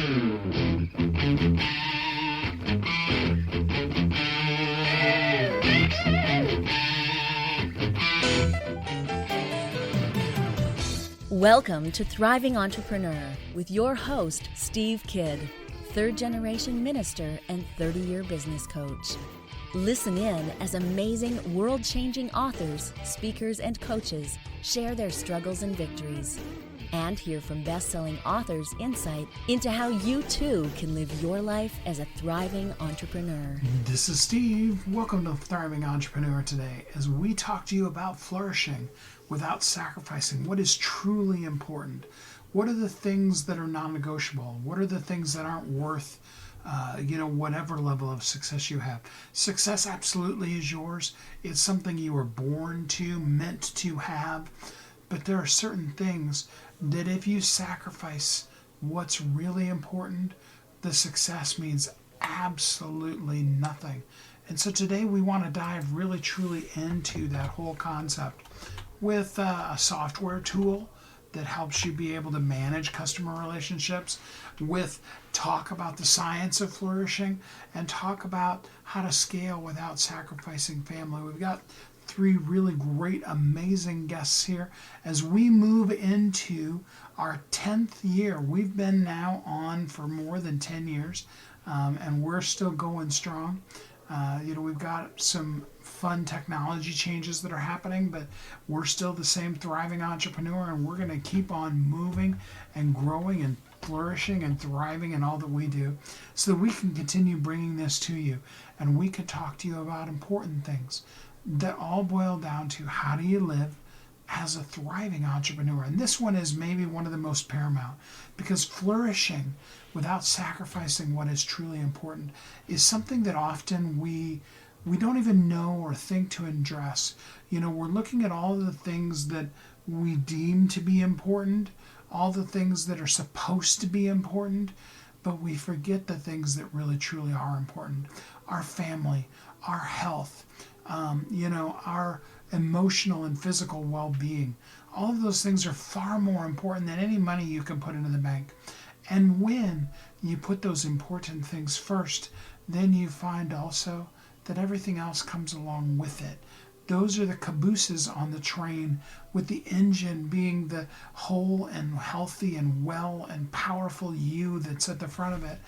Welcome to Thriving Entrepreneur with your host, Steve Kidd, third-generation minister and 30-year business coach. Listen in as amazing, world-changing authors, speakers, and coaches share their struggles and victories. And hear from best-selling authors' insight into how you too can live your life as a thriving entrepreneur. This is Steve. Welcome to Thriving Entrepreneur today as we talk to you about flourishing without sacrificing what is truly important. What are the things that are non-negotiable? What are the things that aren't worth whatever level of success you have? Success absolutely is yours. It's something you were born to, meant to have. But there are certain things that if you sacrifice what's really important, the success means absolutely nothing. And so today we want to dive really truly into that whole concept with a software tool that helps you be able to manage customer relationships, with talk about the science of flourishing, and talk about how to scale without sacrificing family. We've got three really great, amazing guests here as we move into our 10th year. We've been now on for more than 10 years, and we're still going strong. We've got some fun technology changes that are happening, but we're still the same thriving entrepreneur, and we're going to keep on moving and growing and flourishing and thriving in all that we do so that we can continue bringing this to you, and we could talk to you about important things that all boil down to how do you live as a thriving entrepreneur. And this one is maybe one of the most paramount, because flourishing without sacrificing what is truly important is something that often we don't even know or think to address. We're looking at all of the things that we deem to be important, all the things that are supposed to be important, but we forget the things that really truly are important. Our family, our health, our emotional and physical well-being. All of those things are far more important than any money you can put into the bank. And when you put those important things first, then you find also that everything else comes along with it. Those are the cabooses on the train, with the engine being the whole and healthy and well and powerful you that's at the front of it,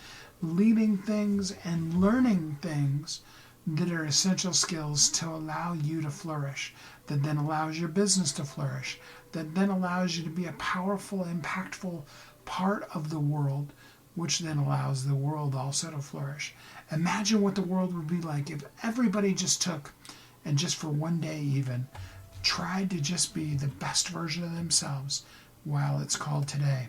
leading things and learning things that are essential skills to allow you to flourish, that then allows your business to flourish, that then allows you to be a powerful, impactful part of the world, which then allows the world also to flourish. Imagine what the world would be like if everybody just took, and just for one day even, tried to just be the best version of themselves while it's called today.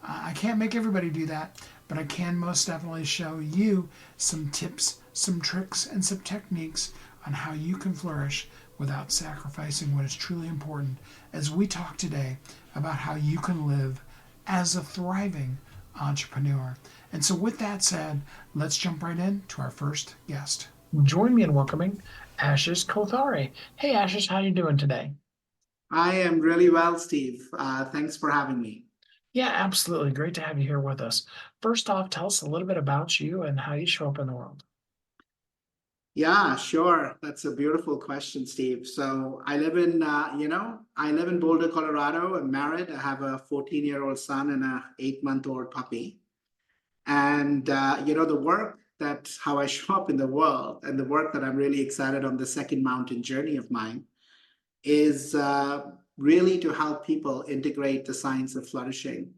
I can't make everybody do that, but I can most definitely show you some tips, some tricks, and some techniques on how you can flourish without sacrificing what is truly important, as we talk today about how you can live as a thriving entrepreneur. And so with that said, let's jump right in to our first guest. Join me in welcoming Ashsish. Hey Ashsish, how are you doing today? I am really well, Steve. Thanks for having me. Yeah, absolutely. Great to have you here with us. First off, tell us a little bit about you and how you show up in the world. Yeah, sure. That's a beautiful question, Steve. So I live in, I live in Boulder, Colorado. I'm married. I have a 14-year-old son and a 8-month-old puppy. And, that's how I show up in the world. And the work that I'm really excited on the second mountain journey of mine is really to help people integrate the science of flourishing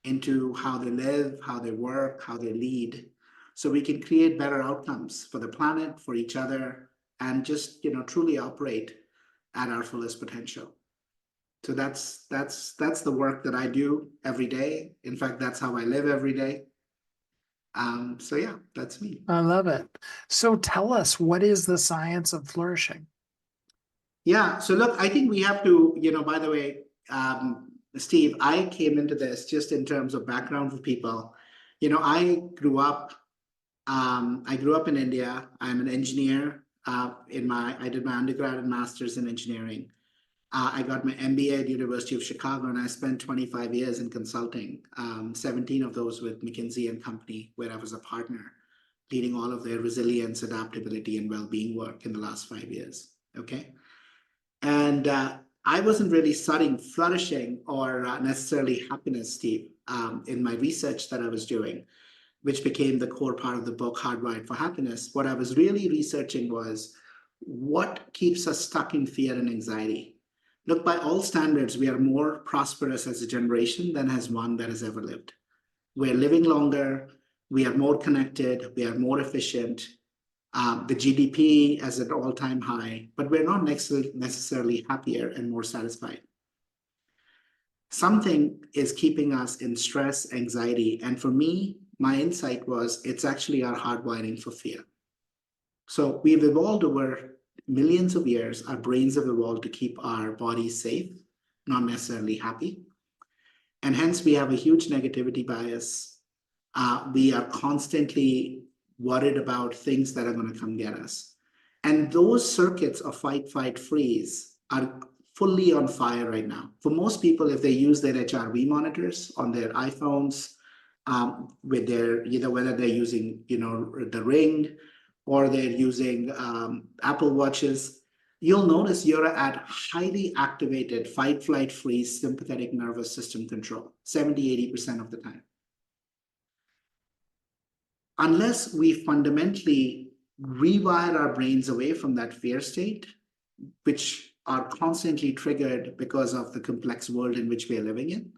into how they live, how they work, how they lead, so we can create better outcomes for the planet, for each other, and just truly operate at our fullest potential. So that's the work that I do every day. In fact, that's how I live every day. So yeah, that's me. I love it. So tell us, what is the science of flourishing? Yeah, so look, I think we have to, by the way, Steve, I came into this just in terms of background for people. I grew up in India. I'm an engineer. I did my undergrad and master's in engineering. I got my MBA at University of Chicago, and I spent 25 years in consulting, 17 of those with McKinsey and Company, where I was a partner, leading all of their resilience, adaptability, and well-being work in the last 5 years. Okay. And I wasn't really studying flourishing or necessarily happiness, Steve, in my research that I was doing, which became the core part of the book, Hardwired for Happiness. What I was really researching was what keeps us stuck in fear and anxiety. Look, by all standards, we are more prosperous as a generation than has one that has ever lived. We're living longer, we are more connected, we are more efficient. The GDP is at an all-time high, but we're not necessarily happier and more satisfied. Something is keeping us in stress, anxiety, and for me, my insight was it's actually our hardwiring for fear. So we've evolved over millions of years. Our brains have evolved to keep our bodies safe, not necessarily happy. And hence we have a huge negativity bias. We are constantly worried about things that are going to come get us. And those circuits of fight, fight, freeze are fully on fire right now. For most people, if they use their HRV monitors on their iPhones, with their, whether they're using, the Ring or they're using Apple Watches, you'll notice you're at highly activated fight, flight, freeze, sympathetic nervous system control, 70, 80% of the time. Unless we fundamentally rewire our brains away from that fear state, which are constantly triggered because of the complex world in which we are living in,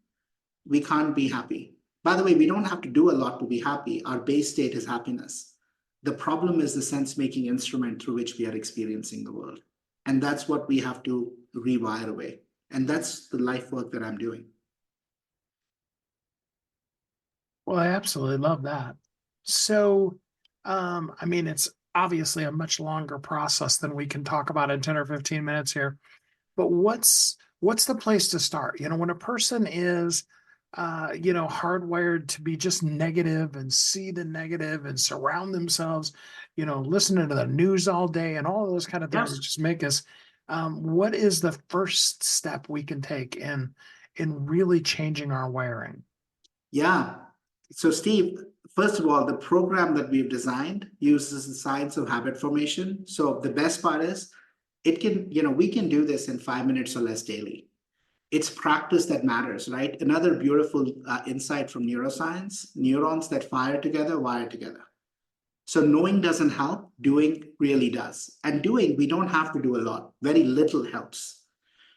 we can't be happy. By the way, we don't have to do a lot to be happy. Our base state is happiness. The problem is the sense-making instrument through which we are experiencing the world. And that's what we have to rewire away. And that's the life work that I'm doing. Well, I absolutely love that. So, it's obviously a much longer process than we can talk about in 10 or 15 minutes here. But what's the place to start? When a person is, hardwired to be just negative and see the negative and surround themselves, listening to the news all day and all those kind of things that just make us, what is the first step we can take in really changing our wiring? Yeah. So Steve, first of all, the program that we've designed uses the science of habit formation. So the best part is we can do this in 5 minutes or less daily. It's practice that matters, right? Another beautiful insight from neuroscience, neurons that fire together, wire together. So knowing doesn't help, doing really does. And doing, we don't have to do a lot. Very little helps.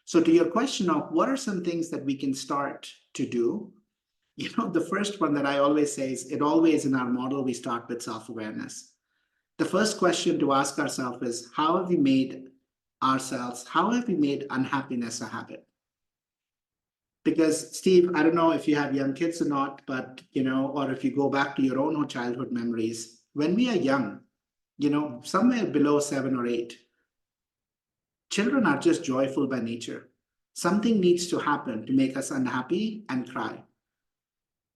So to your question of what are some things that we can start to do, the first one that I always say is in our model, we start with self-awareness. The first question to ask ourselves is, how have we made unhappiness a habit? Because Steve, I don't know if you have young kids or not, but, or if you go back to your own childhood memories, when we are young, somewhere below 7 or 8, children are just joyful by nature. Something needs to happen to make us unhappy and cry.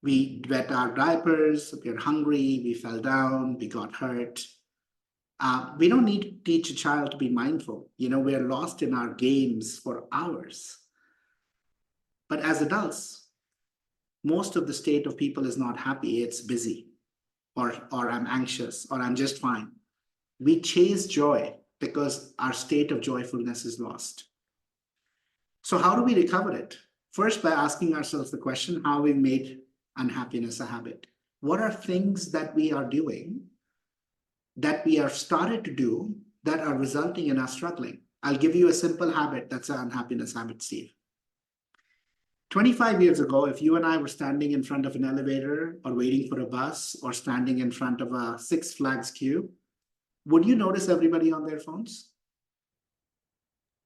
We wet our diapers, we're hungry, we fell down, we got hurt. We don't need to teach a child to be mindful. We're lost in our games for hours. But as adults, most of the state of people is not happy, it's busy, or I'm anxious, or I'm just fine. We chase joy because our state of joyfulness is lost. So how do we recover it? First, by asking ourselves the question, how we made unhappiness a habit. What are things that we are doing, that we are started to do, that are resulting in us struggling? I'll give you a simple habit that's an unhappiness habit, Steve. 25 years ago, if you and I were standing in front of an elevator or waiting for a bus or standing in front of a Six Flags queue, would you notice everybody on their phones?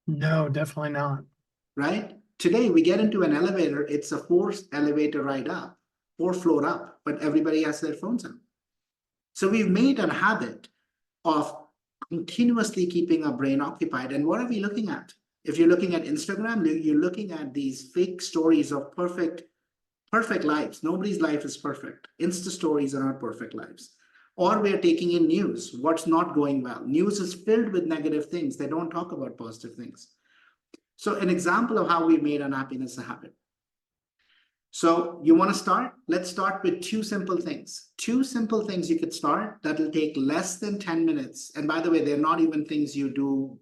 No, definitely not. Right? Today, we get into an elevator, it's a 4-elevator ride up, 4-floor up, but everybody has their phones on. So we've made a habit of continuously keeping our brain occupied. And what are we looking at? If you're looking at Instagram, you're looking at these fake stories of perfect lives. Nobody's life is perfect. Insta stories are not perfect lives. Or we're taking in news, what's not going well. News is filled with negative things. They don't talk about positive things. So an example of how we made unhappiness a habit. So you want to start? Let's start with two simple things. Two simple things you could start that'll take less than 10 minutes. And by the way, they're not even things you do.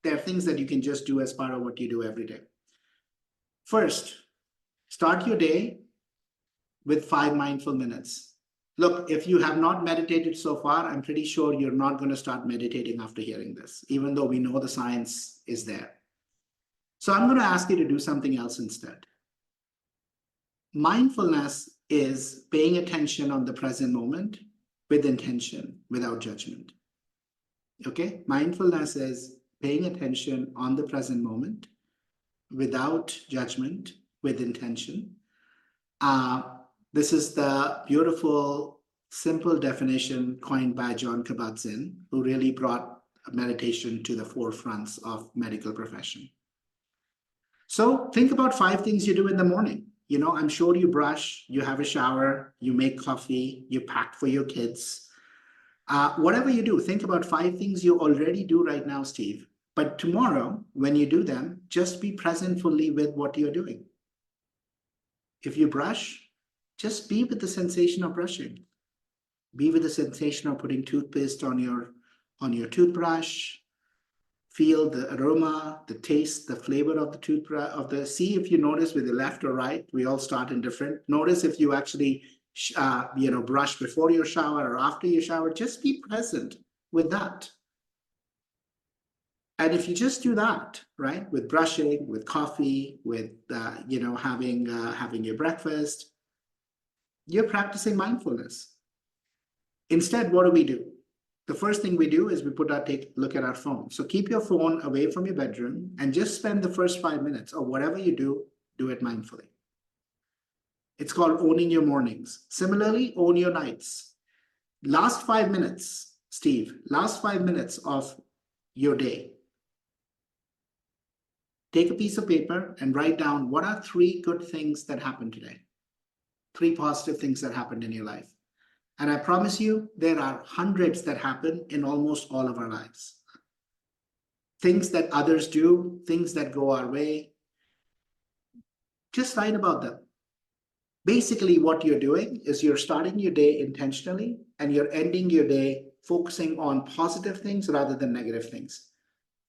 They're things that you can just do as part of what you do every day. First, start your day with 5 mindful minutes. Look, if you have not meditated so far, I'm pretty sure you're not going to start meditating after hearing this, even though we know the science is there. So I'm going to ask you to do something else instead. Mindfulness is paying attention on the present moment with intention, without judgment. Okay? Mindfulness is paying attention on the present moment without judgment, with intention. This is the beautiful, simple definition coined by John Kabat-Zinn, who really brought meditation to the forefronts of medical profession. So think about 5 things you do in the morning. You know, I'm sure you brush, you have a shower, you make coffee, you pack for your kids. Whatever you do, think about 5 things you already do right now, Steve. But tomorrow, when you do them, just be present fully with what you're doing. If you brush, just be with the sensation of brushing. Be with the sensation of putting toothpaste on your toothbrush. Feel the aroma, the taste, the flavor of the toothbrush. See if you notice with the left or right. We all start in different. Notice if you actually, brush before your shower or after your shower. Just be present with that. And if you just do that, right, with brushing, with coffee, with having your breakfast, you're practicing mindfulness. Instead, what do? The first thing we do is we take a look at our phone. So keep your phone away from your bedroom and just spend the first 5 minutes or whatever you do it mindfully. It's called owning your mornings. Similarly, own your nights. Last 5 minutes, Steve, last 5 minutes of your day. Take a piece of paper and write down what are 3 good things that happened today. 3 positive things that happened in your life. And I promise you, there are hundreds that happen in almost all of our lives. Things that others do, things that go our way. Just write about them. Basically, what you're doing is you're starting your day intentionally and you're ending your day focusing on positive things rather than negative things.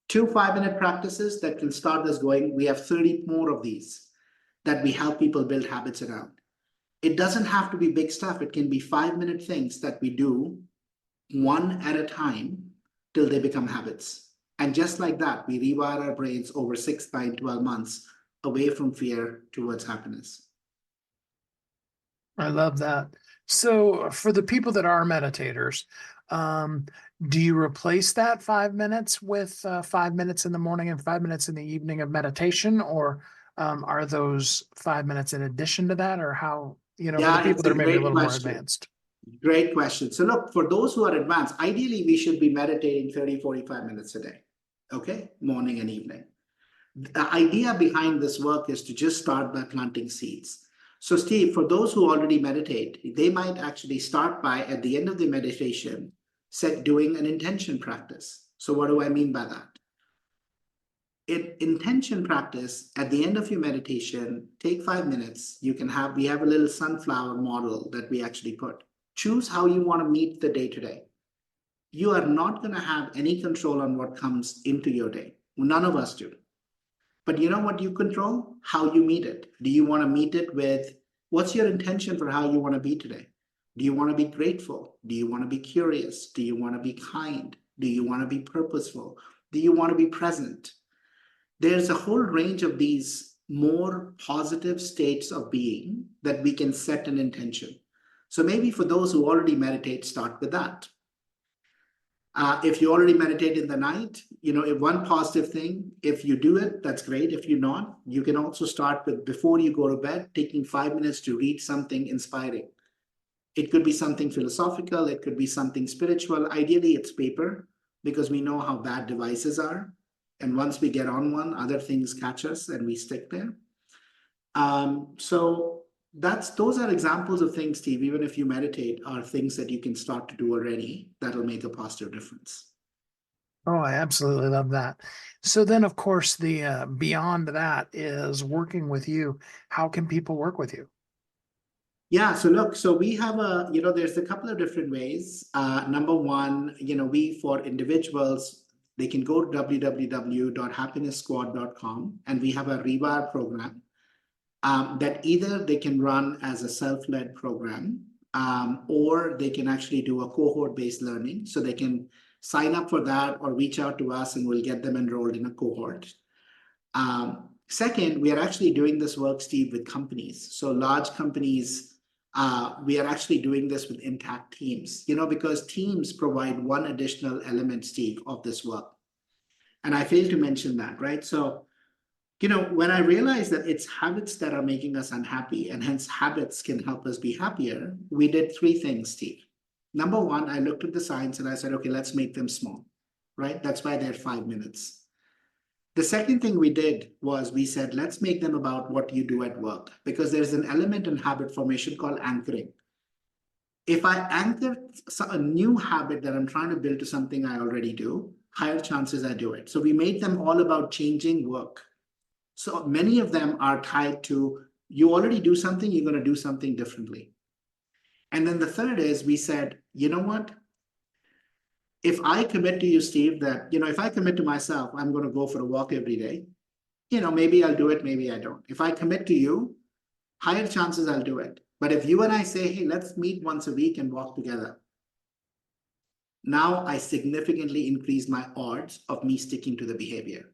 2 5-minute practices that can start us going. We have 30 more of these that we help people build habits around. It doesn't have to be big stuff. It can be 5-minute things that we do one at a time till they become habits. And just like that, we rewire our brains over 6, 9, 12 months away from fear towards happiness. I love that. So for the people that are meditators, do you replace that 5 minutes with 5 minutes in the morning and 5 minutes in the evening of meditation? Or are those 5 minutes in addition to that, or how, for the people that are maybe a little more advanced? Great question. So look, for those who are advanced, ideally we should be meditating 30, 45 minutes a day. Okay, morning and evening. The idea behind this work is to just start by planting seeds. So Steve, for those who already meditate, they might actually start by, at the end of the meditation, doing an intention practice. So what do I mean by that? Intention practice, at the end of your meditation, take 5 minutes. We have a little sunflower model that we actually put. Choose how you want to meet the day today. You are not going to have any control on what comes into your day. None of us do. But you know what you control? How you meet it. Do you want to meet it with, what's your intention for how you want to be today? Do you want to be grateful? Do you want to be curious? Do you want to be kind? Do you want to be purposeful? Do you want to be present? There's a whole range of these more positive states of being that we can set an intention. So maybe for those who already meditate, start with that. If you already meditate in the night, if one positive thing, if you do it, that's great. If you're not, you can also start with, before you go to bed, taking 5 minutes to read something inspiring. It could be something philosophical. It could be something spiritual. Ideally, it's paper, because we know how bad devices are. And once we get on one, other things catch us and we stick there. So those are examples of things, Steve, even if you meditate, are things that you can start to do already that'll make a positive difference. Oh, I absolutely love that. So then, of course, the beyond that is working with you. How can people work with you? Yeah, so look, so we have there's a couple of different ways. Number one, we for individuals, they can go to www.happinesssquad.com and we have a rewire program that either they can run as a self-led program or they can actually do a cohort-based learning. So they can sign up for that or reach out to us and we'll get them enrolled in a cohort. Second, we are actually doing this work, Steve, with companies. So large companies, we are actually doing this with intact teams, because teams provide one additional element, Steve, of this work. And I failed to mention that, right? So, when I realized that it's habits that are making us unhappy and hence habits can help us be happier, we did three things, Steve. Number one, I looked at the science and I said, okay, let's make them small, right? That's why they're 5 minutes. The second thing we did was we said, let's make them about what you do at work, because there's an element in habit formation called anchoring. If I anchor a new habit that I'm trying to build to something I already do, higher chances I do it. So we made them all about changing work. So many of them are tied to you already do something, you're going to do something differently. And then the third is we said, you know what? If I commit to you, Steve, that, if I commit to myself, I'm going to go for a walk every day, maybe I'll do it, maybe I don't. If I commit to you, higher chances I'll do it. But if you and I say, hey, let's meet once a week and walk together, now I significantly increase my odds of me sticking to the behavior.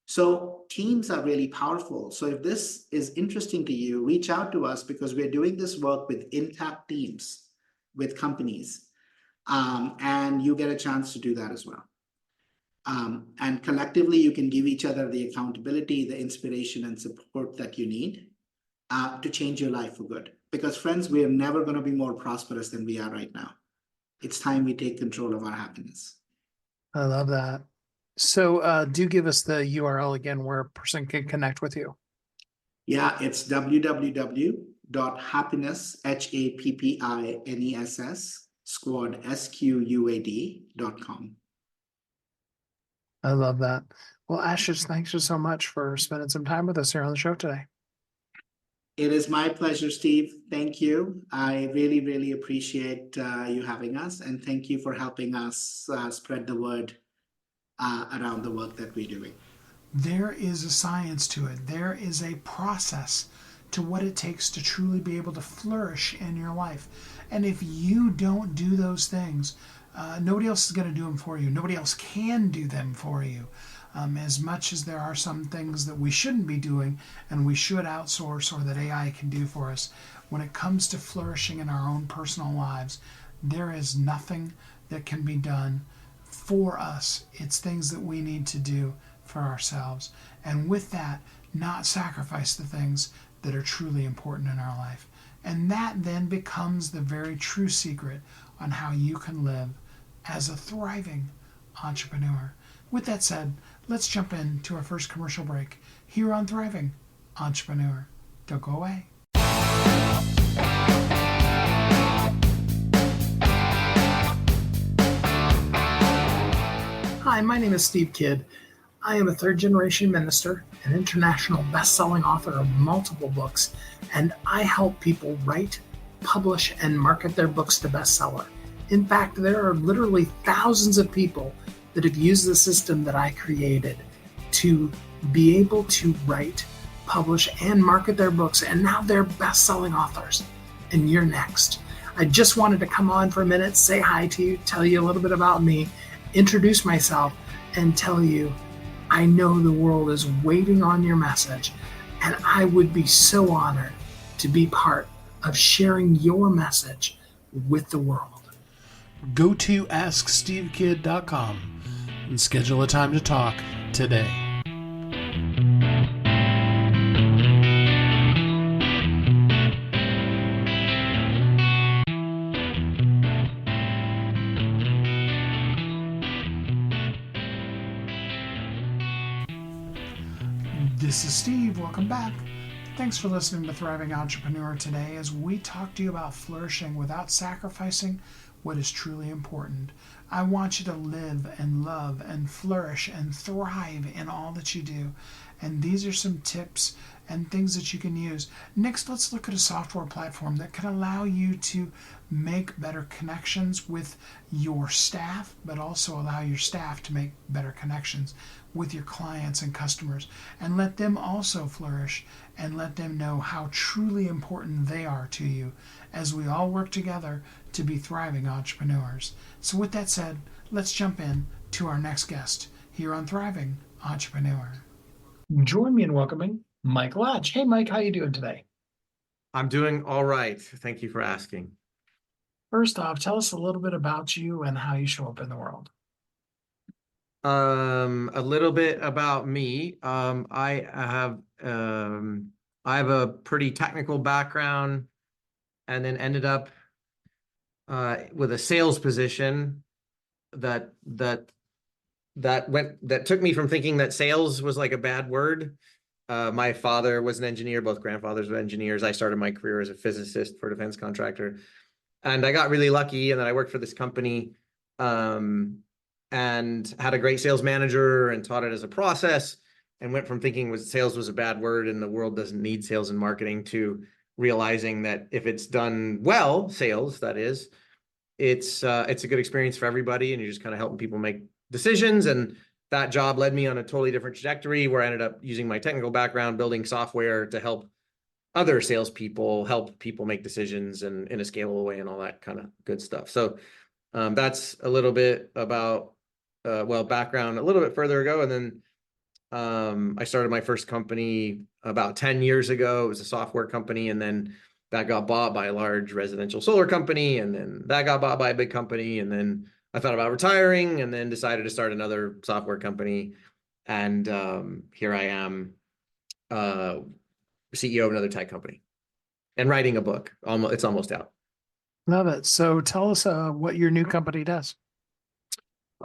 So teams are really powerful. So if this is interesting to you, reach out to us because we're doing this work with intact teams, with companies. And you get a chance to do that as well. And collectively, you can give each other the accountability, the inspiration, and support that you need to change your life for good. Because friends, we are never going to be more prosperous than we are right now. It's time we take control of our happiness. I love that. So do give us the URL again where a person can connect with you. Yeah, it's www.happiness, HAPPINESS, squad, SQUAD.com. I love that. Well, Ashsish, thanks so much for spending some time with us here on the show today. It is my pleasure, Steve. Thank you. I really, really appreciate you having us, and thank you for helping us spread the word around the work that we're doing. There is a science to it. There is a process to what it takes to truly be able to flourish in your life. And if you don't do those things, nobody else is going to do them for you. Nobody else can do them for you. As much as there are some things that we shouldn't be doing and we should outsource or that AI can do for us, when it comes to flourishing in our own personal lives, there is nothing that can be done for us. It's things that we need to do for ourselves. And with that, not sacrifice the things that are truly important in our life. And that then becomes the very true secret on how you can live as a thriving entrepreneur. With that said, let's jump into our first commercial break here on Thriving Entrepreneur. Don't go away. Hi, my name is Steve Kidd. I am a third-generation minister, an international best-selling author of multiple books, and I help people write, publish, and market their books to bestseller. In fact, there are literally thousands of people that have used the system that I created to be able to write, publish, and market their books, and now they're best-selling authors. And you're next. I just wanted to come on for a minute, say hi to you, tell you a little bit about me, introduce myself, and tell you I know the world is waiting on your message, and I would be so honored to be part of sharing your message with the world. Go to AskSteveKidd.com and schedule a time to talk today. This is Steve. Welcome back. Thanks for listening to Thriving Entrepreneur today as we talk to you about flourishing without sacrificing what is truly important. I want you to live and love and flourish and thrive in all that you do. And these are some tips and things that you can use. Next, let's look at a software platform that can allow you to make better connections with your staff, but also allow your staff to make better connections with your clients and customers, and let them also flourish and let them know how truly important they are to you as we all work together to be thriving entrepreneurs. So with that said, let's jump in to our next guest here on Thriving Entrepreneur. Join me in welcoming Mike Latch. Hey, Mike, how you doing today? I'm doing all right. Thank you for asking. First off, tell us a little bit about you and how you show up in the world. A little bit about me. I have a pretty technical background, and then ended up with a sales position that took me from thinking that sales was like a bad word. My father was an engineer, both grandfathers were engineers. I started my career as a physicist for a defense contractor, and I got really lucky, and then I worked for this company, and had a great sales manager and taught it as a process, and went from thinking sales was a bad word and the world doesn't need sales and marketing, to realizing that if it's done well, sales, that is, it's a good experience for everybody, and you're just kind of helping people make decisions. And that job led me on a totally different trajectory, where I ended up using my technical background, building software to help other salespeople help people make decisions and in a scalable way and all that kind of good stuff. So that's a little bit about background a little bit further ago. And then I started my first company about 10 years ago. It was a software company, and then that got bought by a large residential solar company, and then that got bought by a big company, and then I thought about retiring, and then decided to start another software company, and here I am, CEO of another tech company, and writing a book. It's almost out. Love it. So tell us what your new company does.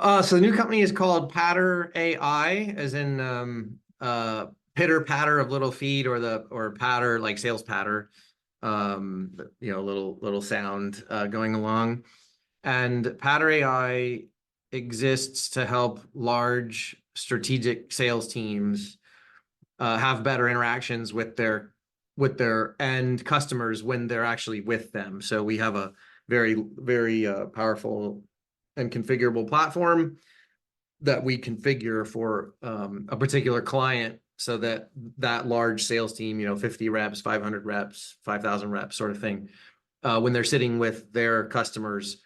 So the new company is called Patter AI, as in pitter patter of little feet, or patter like sales patter, little sound going along. And Patter AI exists to help large strategic sales teams have better interactions with their end customers when they're actually with them. So we have a very, very powerful and configurable platform that we configure for a particular client, so that large sales team, 50 reps, 500 reps, 5,000 reps sort of thing, when they're sitting with their customers,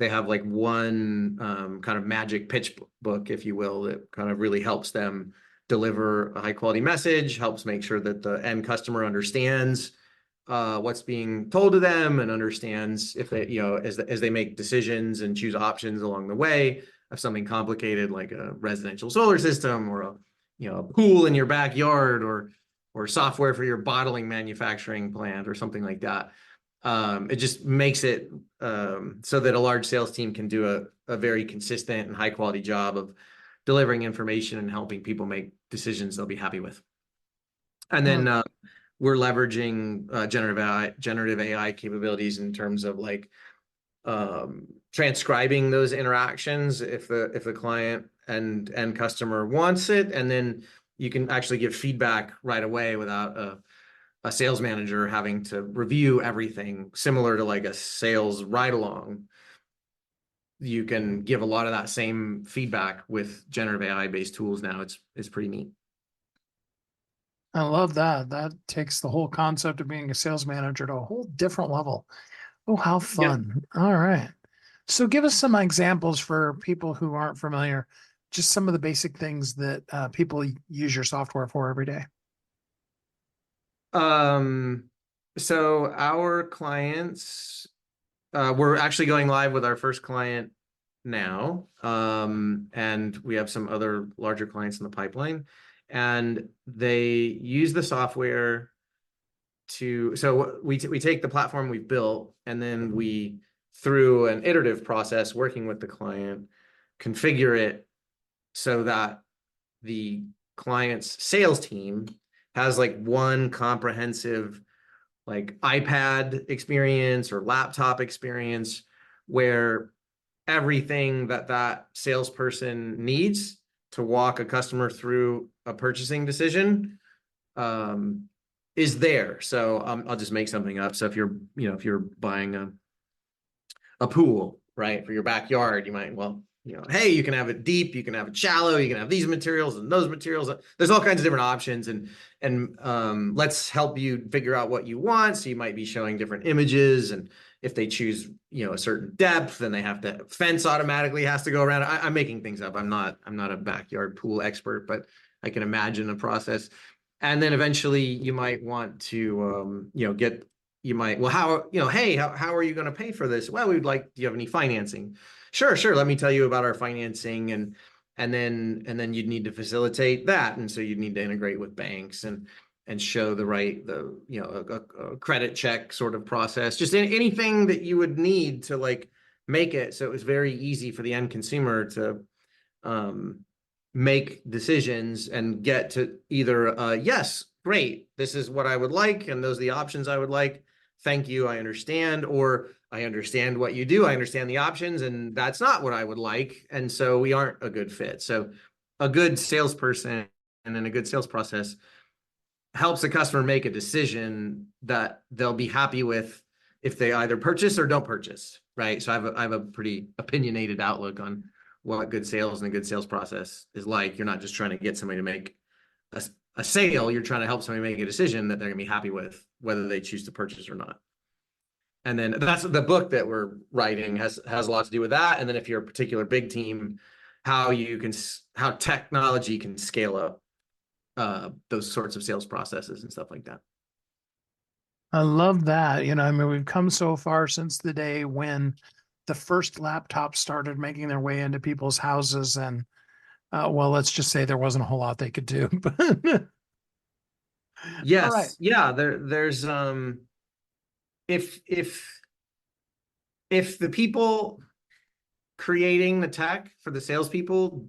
they have like one kind of magic pitch book, if you will, that kind of really helps them deliver a high quality message, helps make sure that the end customer understands what's being told to them, and understands if they, as they make decisions and choose options along the way of something complicated like a residential solar system, or a pool in your backyard, or software for your bottling manufacturing plant, or something like that. It just makes it so that a large sales team can do a very consistent and high quality job of delivering information and helping people make decisions they'll be happy with. And then we're leveraging generative AI capabilities in terms of like transcribing those interactions if the client and customer wants it, and then you can actually give feedback right away without a sales manager having to review everything, similar to like a sales ride along. You can give a lot of that same feedback with generative AI based tools now. It's pretty neat. I love that. That takes the whole concept of being a sales manager to a whole different level. Oh, how fun. Yep. All right. So give us some examples for people who aren't familiar, just some of the basic things that people use your software for every day. So our clients, we're actually going live with our first client now. And we have some other larger clients in the pipeline, and they use the software so we take the platform we've built, and then we, through an iterative process, working with the client, configure it so that the client's sales team has like one comprehensive like iPad experience or laptop experience, where everything that that salesperson needs to walk a customer through a purchasing decision is there. So I'll just make something up. So if you're, if you're buying a pool, right, for your backyard, you might, well, hey, you can have it deep, you can have it shallow, you can have these materials and those materials. There's all kinds of different options, and let's help you figure out what you want. So you might be showing different images, and if they choose, a certain depth, then they have to fence automatically has to go around. I'm making things up. I'm not a backyard pool expert, but I can imagine a process. And then eventually you might want to, well, how are you going to pay for this? Well, do you have any financing? Sure. Let me tell you about our financing. And then you'd need to facilitate that. And so you'd need to integrate with banks and show a credit check sort of process, just anything that you would need to like make it so it was very easy for the end consumer to make decisions and get to either yes, great, this is what I would like, and those are the options I would like. Thank you, I understand. Or I understand what you do, I understand the options, and that's not what I would like, and so we aren't a good fit. So a good salesperson and then a good sales process helps a customer make a decision that they'll be happy with if they either purchase or don't purchase, right? So I have a pretty opinionated outlook on what good sales and a good sales process is like. You're not just trying to get somebody to make a sale, you're trying to help somebody make a decision that they're gonna be happy with, whether they choose to purchase or not. And then that's the book that we're writing has a lot to do with that. And then if you're a particular big team, how technology can scale up those sorts of sales processes and stuff like that. I love that. We've come so far since the day when the first laptops started making their way into people's houses, and well, let's just say there wasn't a whole lot they could do. Yes. Right. Yeah. There's if the people creating the tech for the salespeople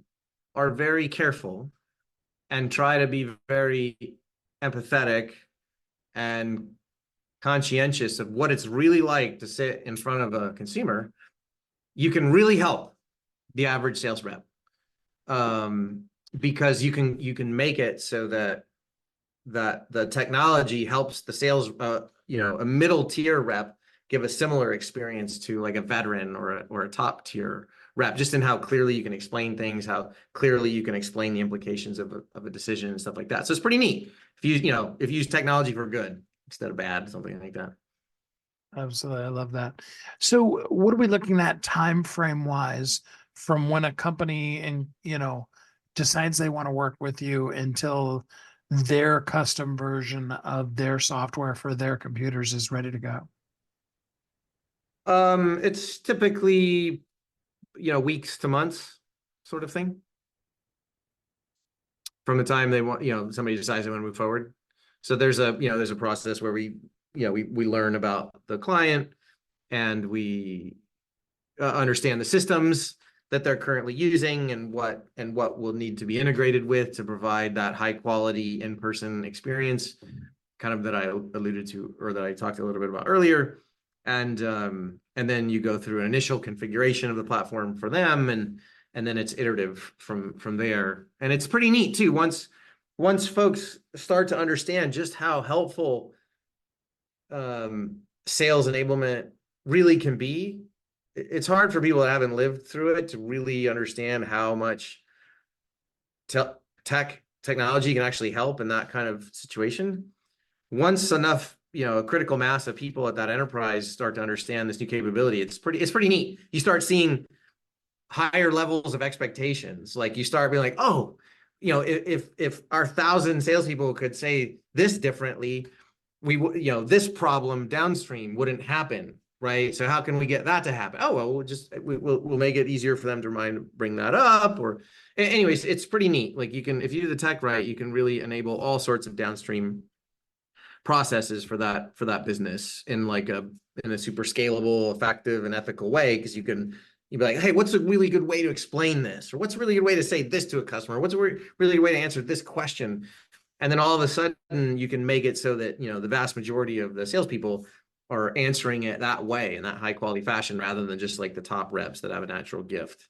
are very careful and try to be very empathetic and conscientious of what it's really like to sit in front of a consumer, you can really help the average sales rep, because you can make it so that the technology helps the sales, a middle tier rep give a similar experience to like a veteran or a top tier rep, just in how clearly you can explain things, how clearly you can explain the implications of a decision and stuff like that. So it's pretty neat if you use technology for good instead of bad, something like that. Absolutely. I love that. So what are we looking at time frame wise from when a company decides they want to work with you until their custom version of their software for their computers is ready to go? It's typically, weeks to months sort of thing. From the time they want, somebody decides they want to move forward. So there's a process where we learn about the client, and we understand the systems that they're currently using and what will need to be integrated with to provide that high quality in-person experience, kind of that I alluded to, or that I talked a little bit about earlier. And then you go through an initial configuration of the platform for them, and then it's iterative from there. And it's pretty neat too. Once folks start to understand just how helpful sales enablement really can be, it's hard for people that haven't lived through it to really understand how much technology can actually help in that kind of situation. Once enough, a critical mass of people at that enterprise start to understand this new capability, it's pretty neat. You start seeing higher levels of expectations. Like you start being like, oh, if our 1,000 salespeople could say this differently, this problem downstream wouldn't happen, right? So how can we get that to happen? Oh, well, we'll make it easier for them to bring that up. Or anyways, it's pretty neat. Like if you do the tech right, you can really enable all sorts of downstream processes for that business in a super scalable, effective, and ethical way, because you'd be like, hey, what's a really good way to explain this? Or what's a really good way to say this to a customer? What's a really good way to answer this question? And then all of a sudden you can make it so that, the vast majority of the salespeople are answering it that way, in that high quality fashion, rather than just like the top reps that have a natural gift.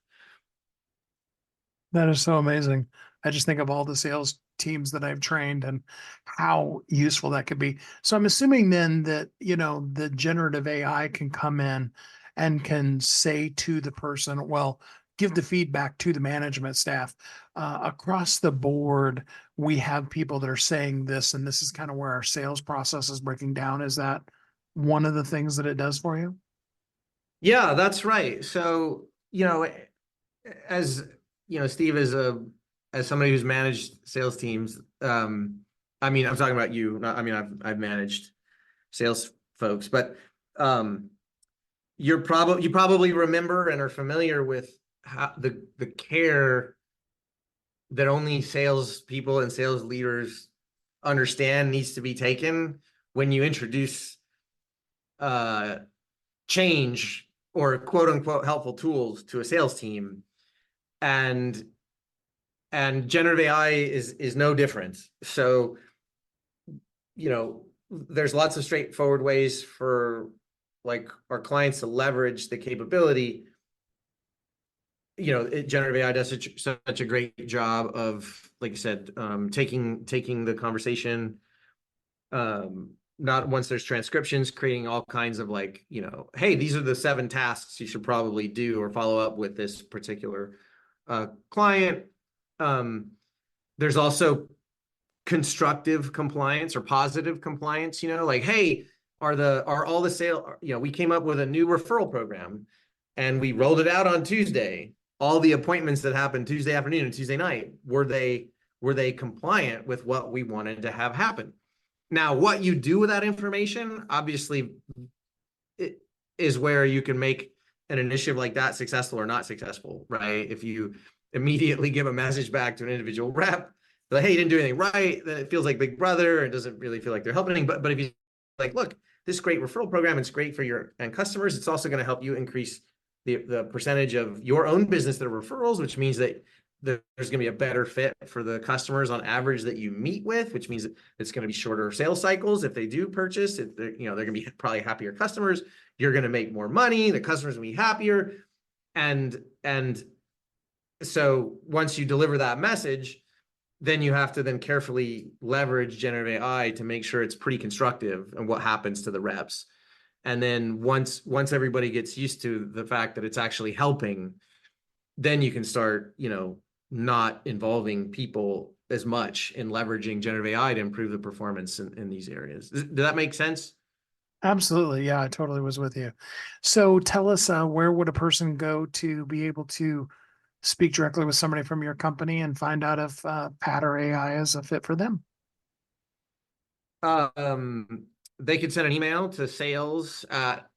That is so amazing. I just think of all the sales teams that I've trained and how useful that could be. So I'm assuming then that, the generative AI can come in and can say to the person, well, give the feedback to the management staff. Across the board, we have people that are saying this, and this is kind of where our sales process is breaking down. Is that one of the things that it does for you? Yeah, that's right. So, as Steve, as somebody who's managed sales teams, I mean, I'm talking about you, not, I mean, I've managed sales folks, but you probably remember and are familiar with how the care that only sales people and sales leaders understand needs to be taken when you introduce change or quote unquote helpful tools to a sales team. And generative AI is no different. So, there's lots of straightforward ways for like our clients to leverage the capability. Generative AI does such a great job of, like you said, taking the conversation, not once there's transcriptions, creating all kinds of like, hey, these are the 7 tasks you should probably do or follow up with this particular client. There's also constructive compliance or positive compliance, like, hey, are all the sale, we came up with a new referral program and we rolled it out on Tuesday. All the appointments that happened Tuesday afternoon and Tuesday night, were they compliant with what we wanted to have happen? Now, what you do with that information, obviously, it is where you can make an initiative like that successful or not successful, right? If you immediately give a message back to an individual rep, like, hey, you didn't do anything right, then it feels like Big Brother and doesn't really feel like they're helping. But if you like, look, this great referral program, it's great for your end customers. It's also going to help you increase the percentage of your own business that are referrals, which means that there's going to be a better fit for the customers on average that you meet with, which means it's going to be shorter sales cycles if they do purchase. If they're going to be probably happier customers. You're going to make more money. The customers will be happier, and so once you deliver that message, then you have to then carefully leverage generative AI to make sure it's pretty constructive and what happens to the reps. And then once everybody gets used to the fact that it's actually helping, then you can start, not involving people as much in leveraging generative AI to improve the performance in these areas. Does that make sense? Absolutely. Yeah, I totally was with you. So tell us, where would a person go to be able to speak directly with somebody from your company and find out if Patter AI is a fit for them? They could send an email to sales at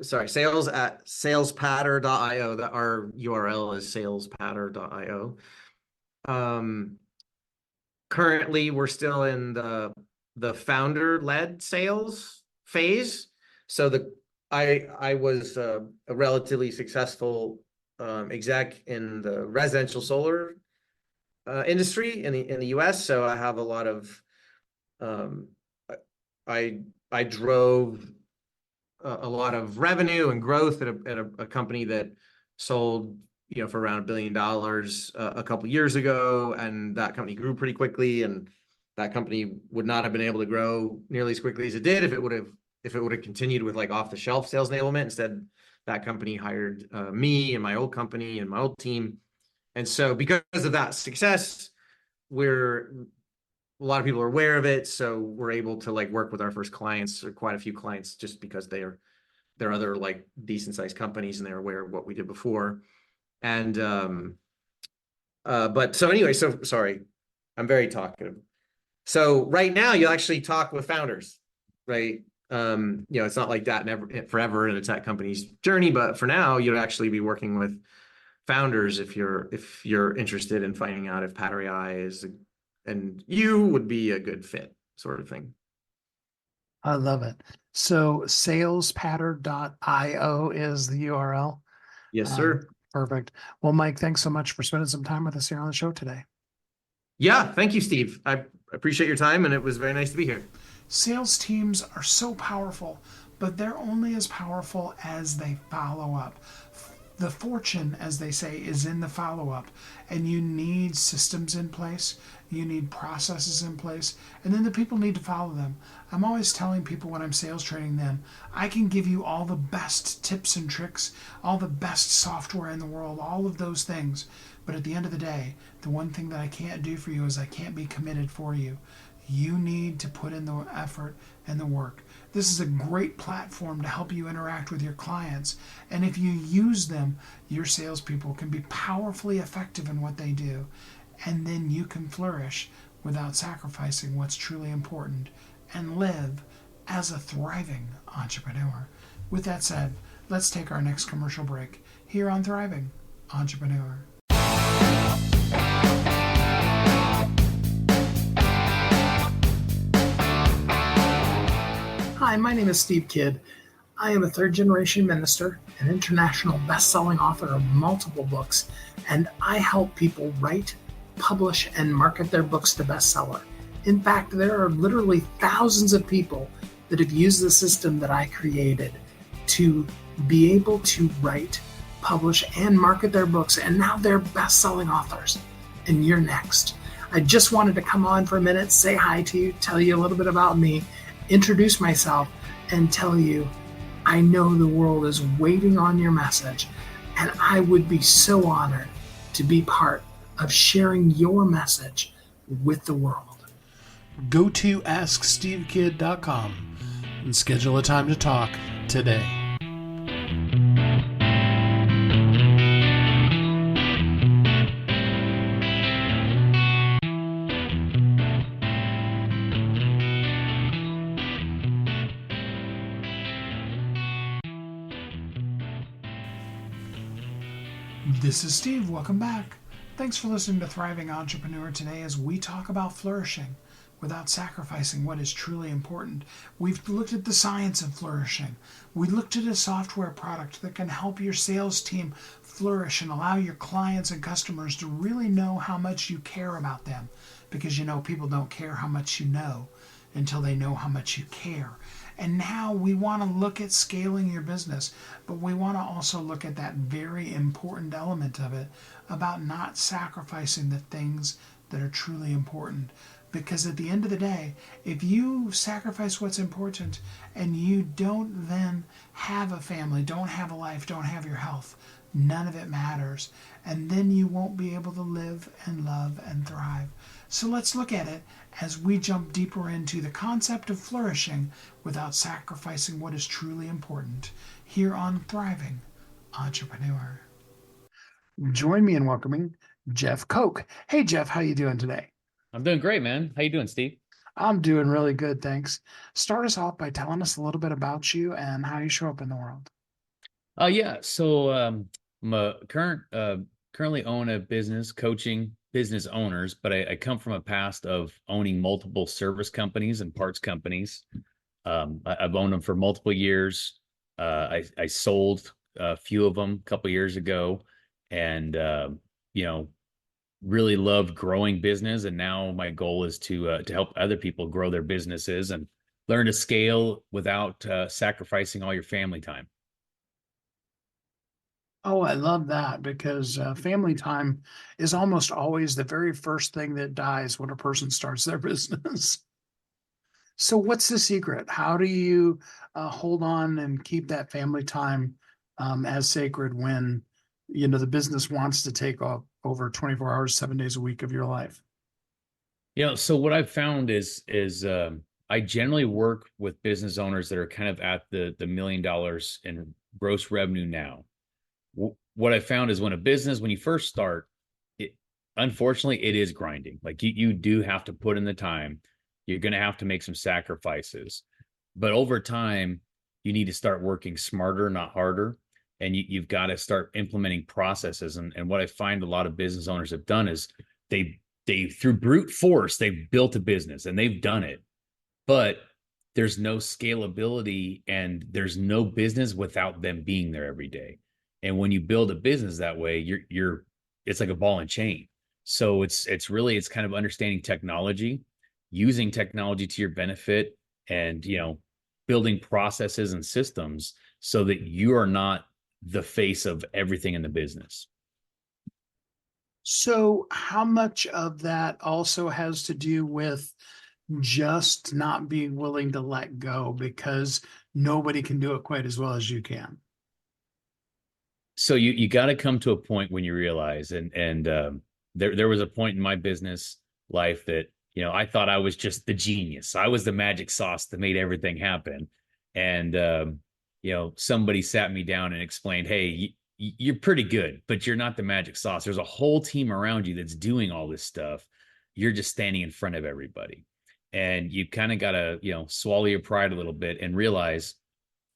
salespatter.io. That our URL is salespatter.io. Currently, we're still in the founder-led sales phase. So I was a relatively successful exec in the residential solar industry in the US. So I have a lot of I drove a lot of revenue and growth at a company that sold for around $1 billion a couple years ago, and that company grew pretty quickly, and that company would not have been able to grow nearly as quickly as it did if it would have continued with like off the shelf sales enablement. Instead, that company hired me and my old company and my old team, and so because of that success, a lot of people are aware of it, so we're able to like work with our first clients, or quite a few clients, just because they're other like decent sized companies and they're aware of what we did before. And but so anyway, so sorry, I'm very talkative. So right now you'll actually talk with founders, right? It's not like that forever in a tech company's journey, but for now you'll actually be working with founders if you're interested in finding out if Patter AI and you would be a good fit, sort of thing. I love it. So salespatter.io is the URL. Yes, sir. Perfect. Well, Mike, thanks so much for spending some time with us here on the show today. Yeah, thank you, Steve. I appreciate your time, and it was very nice to be here. Sales teams are so powerful, but they're only as powerful as they follow up. The fortune, as they say, is in the follow-up, and you need systems in place, you need processes in place, and then the people need to follow them. I'm always telling people when I'm sales training them, I can give you all the best tips and tricks, all the best software in the world, all of those things, but at the end of the day, the one thing that I can't do for you is I can't be committed for you. You need to put in the effort and the work. This is a great platform to help you interact with your clients. And if you use them, your salespeople can be powerfully effective in what they do. And then you can flourish without sacrificing what's truly important and live as a thriving entrepreneur. With that said, let's take our next commercial break here on Thriving Entrepreneur. Hi, my name is Steve Kidd. I am a third-generation minister, an international best-selling author of multiple books, and I help people write, publish, and market their books to bestseller. In fact, there are literally thousands of people that have used the system that I created to be able to write, publish, and market their books, and now they're best-selling authors. And you're next. I just wanted to come on for a minute, say hi to you, tell you a little bit about me, introduce myself, and tell you I know the world is waiting on your message, and I would be so honored to be part of sharing your message with the world. Go to AskSteveKidd.com and schedule a time to talk today. This is Steve. Welcome back. Thanks for listening to Thriving Entrepreneur today as we talk about flourishing without sacrificing what is truly important. We've looked at the science of flourishing. We looked at a software product that can help your sales team flourish and allow your clients and customers to really know how much you care about them. Because people don't care how much you know until they know how much you care. And now we want to look at scaling your business, but we want to also look at that very important element of it about not sacrificing the things that are truly important. Because at the end of the day, if you sacrifice what's important and you don't then have a family, don't have a life, don't have your health, none of it matters. And then you won't be able to live and love and thrive. So let's look at it as we jump deeper into the concept of flourishing without sacrificing what is truly important here on Thriving Entrepreneur. Join me in welcoming Jeff Koch. Hey, Jeff, how you doing today? I'm doing great, man. How you doing, Steve? I'm doing really good, thanks. Start us off by telling us a little bit about you and how you show up in the world. Yeah. So I'm a currently own a business coaching business owners, but I come from a past of owning multiple service companies and parts companies. I've owned them for multiple years. I sold a few of them a couple of years ago, and really loved growing business. And now my goal is to help other people grow their businesses and learn to scale without sacrificing all your family time. Oh, I love that because family time is almost always the very first thing that dies when a person starts their business. So what's the secret? How do you hold on and keep that family time as sacred when, the business wants to take over 24 hours, 7 days a week of your life? So what I've found is I generally work with business owners that are kind of at the $1 million in gross revenue now. What I found is when you first start, unfortunately, it is grinding. Like you do have to put in the time. You're going to have to make some sacrifices. But over time, you need to start working smarter, not harder. And you've got to start implementing processes. And what I find a lot of business owners have done is they through brute force, they've built a business and they've done it. But there's no scalability and there's no business without them being there every day. And when you build a business that way, it's like a ball and chain. So it's kind of understanding technology, using technology to your benefit, and, building processes and systems so that you are not the face of everything in the business. So how much of that also has to do with just not being willing to let go because nobody can do it quite as well as you can? So you got to come to a point when you realize, there was a point in my business life that, I thought I was just the genius. I was the magic sauce that made everything happen. And, somebody sat me down and explained, hey, you're pretty good, but you're not the magic sauce. There's a whole team around you that's doing all this stuff. You're just standing in front of everybody. And you kind of got to, swallow your pride a little bit and realize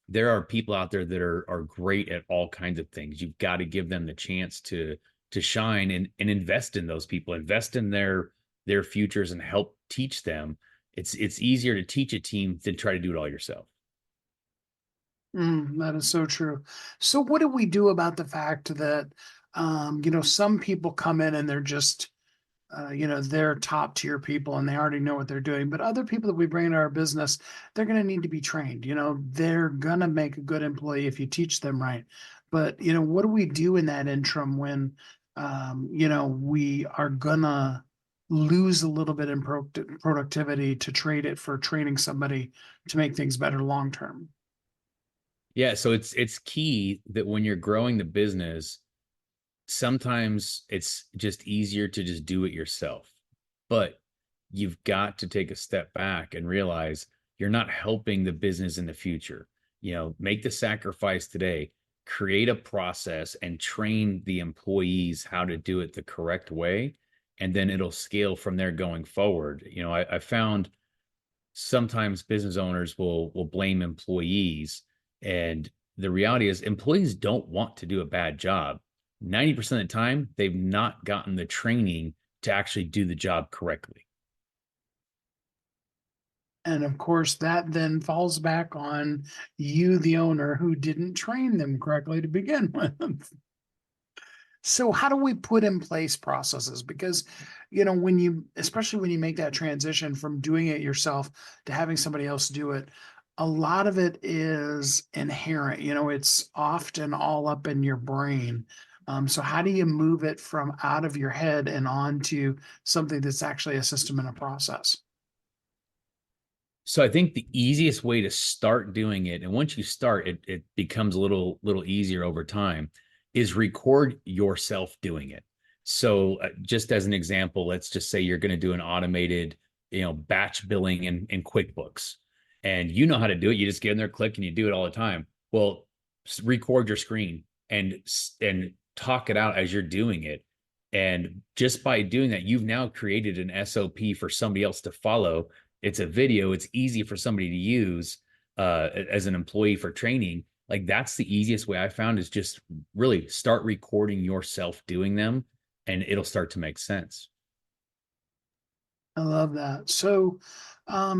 there are people out there that are great at all kinds of things. You've got to give them the chance to shine and invest in those people, invest in their futures and help teach them. It's easier to teach a team than try to do it all yourself. That is so true. So what do we do about the fact that, some people come in and they're just, they're top tier people and they already know what they're doing. But other people that we bring into our business, they're going to need to be trained. They're going to make a good employee if you teach them right. But, what do we do in that interim when, we are going to lose a little bit in productivity to trade it for training somebody to make things better long term? Yeah. So it's key that when you're growing the business, sometimes it's just easier to just do it yourself, but you've got to take a step back and realize you're not helping the business in the future. Make the sacrifice today, create a process and train the employees how to do it the correct way. And then it'll scale from there going forward. I found sometimes business owners will blame employees, and the reality is employees don't want to do a bad job. 90% of the time, they've not gotten the training to actually do the job correctly. And of course, that then falls back on you, the owner, who didn't train them correctly to begin with. So how do we put in place processes? Because, especially when you make that transition from doing it yourself to having somebody else do it, a lot of it is inherent. It's often all up in your brain. So how do you move it from out of your head and onto something that's actually a system and a process? So I think the easiest way to start doing it, and once you start, it becomes a little easier over time, is record yourself doing it. So just as an example, let's just say you're going to do an automated, batch billing in QuickBooks, and you know how to do it. You just get in there, click, and you do it all the time. Well, record your screen and talk it out as you're doing it. And just by doing that, you've now created an SOP for somebody else to follow. It's a video. It's easy for somebody to use as an employee for training. Like, that's the easiest way I found, is just really start recording yourself doing them, and it'll start to make sense. I love that. So, how's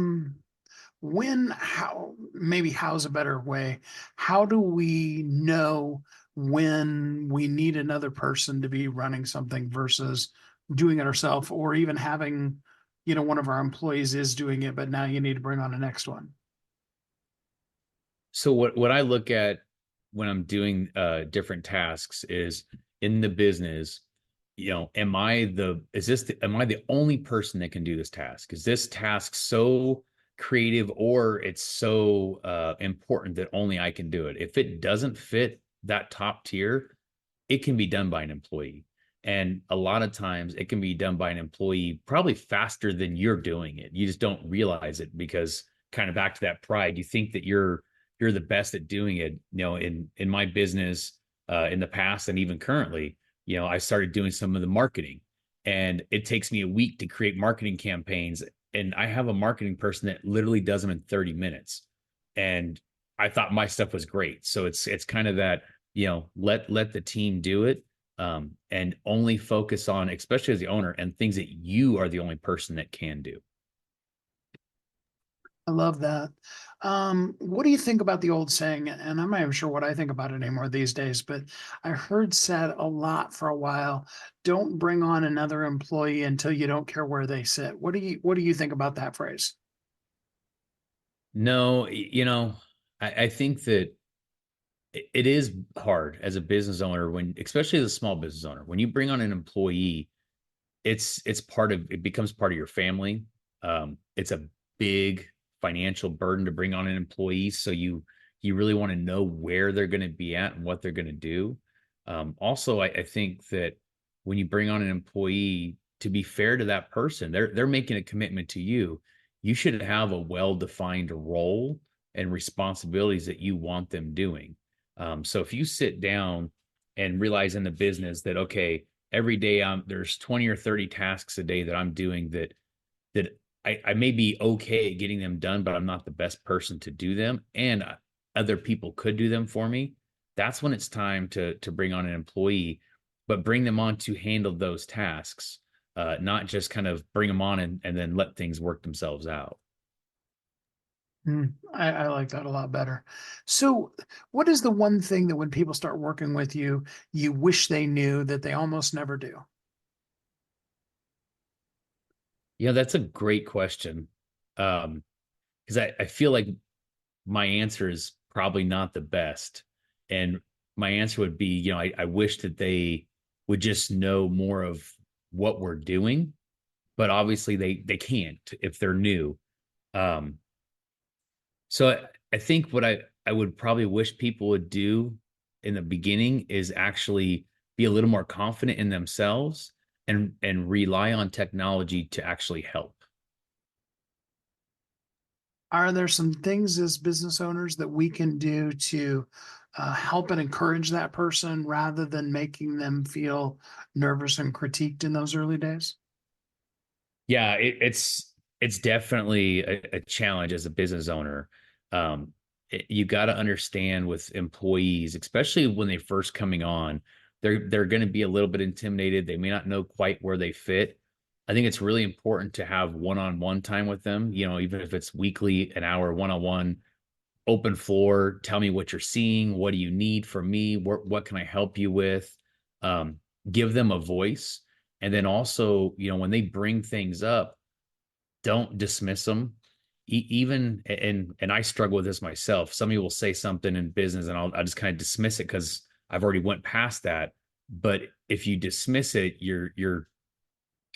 a better way? How do we know when we need another person to be running something versus doing it ourselves, or even having, one of our employees is doing it, but now you need to bring on the next one? So what I look at when I'm doing different tasks is, in the business, am I the only person that can do this task? Is this task so creative, or it's so important that only I can do it? If it doesn't fit that top tier, it can be done by an employee. And a lot of times it can be done by an employee probably faster than you're doing it. You just don't realize it, because kind of back to that pride, you think that you're the best at doing it. In my business, in the past and even currently, I started doing some of the marketing, and it takes me a week to create marketing campaigns. And I have a marketing person that literally does them in 30 minutes. And I thought my stuff was great. So it's kind of that, let the team do it, and only focus on, especially as the owner, and things that you are the only person that can do. I love that. What do you think about the old saying? And I'm not even sure what I think about it anymore these days, but I heard said a lot for a while: don't bring on another employee until you don't care where they sit. What do you think about that phrase? No, I think that it is hard as a business owner when, especially as a small business owner, when you bring on an employee, it becomes part of your family. It's a big financial burden to bring on an employee. So you really want to know where they're going to be at and what they're going to do. Also, I think that when you bring on an employee, to be fair to that person, they're making a commitment to you. You should have a well-defined role and responsibilities that you want them doing. So if you sit down and realize in the business that, okay, every day there's 20 or 30 tasks a day that I'm doing that I may be okay at getting them done, but I'm not the best person to do them, and other people could do them for me. That's when it's time to bring on an employee, but bring them on to handle those tasks, not just kind of bring them on and then let things work themselves out. I like that a lot better. So, what is the one thing that when people start working with you, you wish they knew that they almost never do? Yeah, that's a great question. Because I feel like my answer is probably not the best. And my answer would be, I wish that they would just know more of what we're doing, but obviously they can't if they're new. So I think what I would probably wish people would do in the beginning is actually be a little more confident in themselves and rely on technology to actually help. Are there some things as business owners that we can do to help and encourage that person rather than making them feel nervous and critiqued in those early days? Yeah, it's definitely a challenge as a business owner. You got to understand with employees, especially when they first coming on, they're going to be a little bit intimidated. They may not know quite where they fit. I think it's really important to have one-on-one time with them. Even if it's weekly, an hour one-on-one, open floor. Tell me what you're seeing. What do you need from me? What can I help you with? Give them a voice, and then also, when they bring things up, don't dismiss them. Even and I struggle with this myself. Somebody will say something in business, and I'll just kind of dismiss it because I've already went past that. But if you dismiss it, you're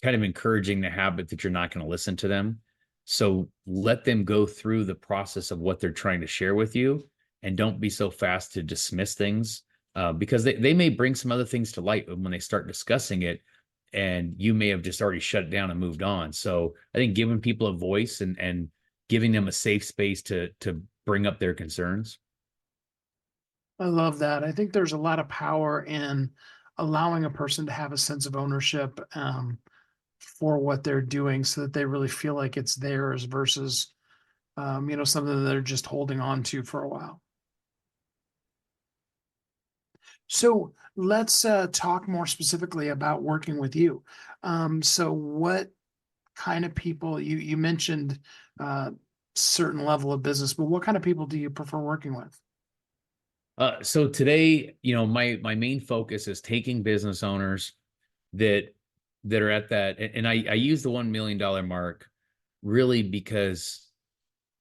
kind of encouraging the habit that you're not going to listen to them. So let them go through the process of what they're trying to share with you, and don't be so fast to dismiss things, because they may bring some other things to light when they start discussing it, and you may have just already shut it down and moved on. So I think giving people a voice and giving them a safe space to bring up their concerns. I love that. I think there's a lot of power in allowing a person to have a sense of ownership for what they're doing so that they really feel like it's theirs versus, something that they're just holding on to for a while. So let's talk more specifically about working with you. So what kind of people you mentioned certain level of business, but what kind of people do you prefer working with? So today, my main focus is taking business owners that are at that, and I use the $1 million mark really because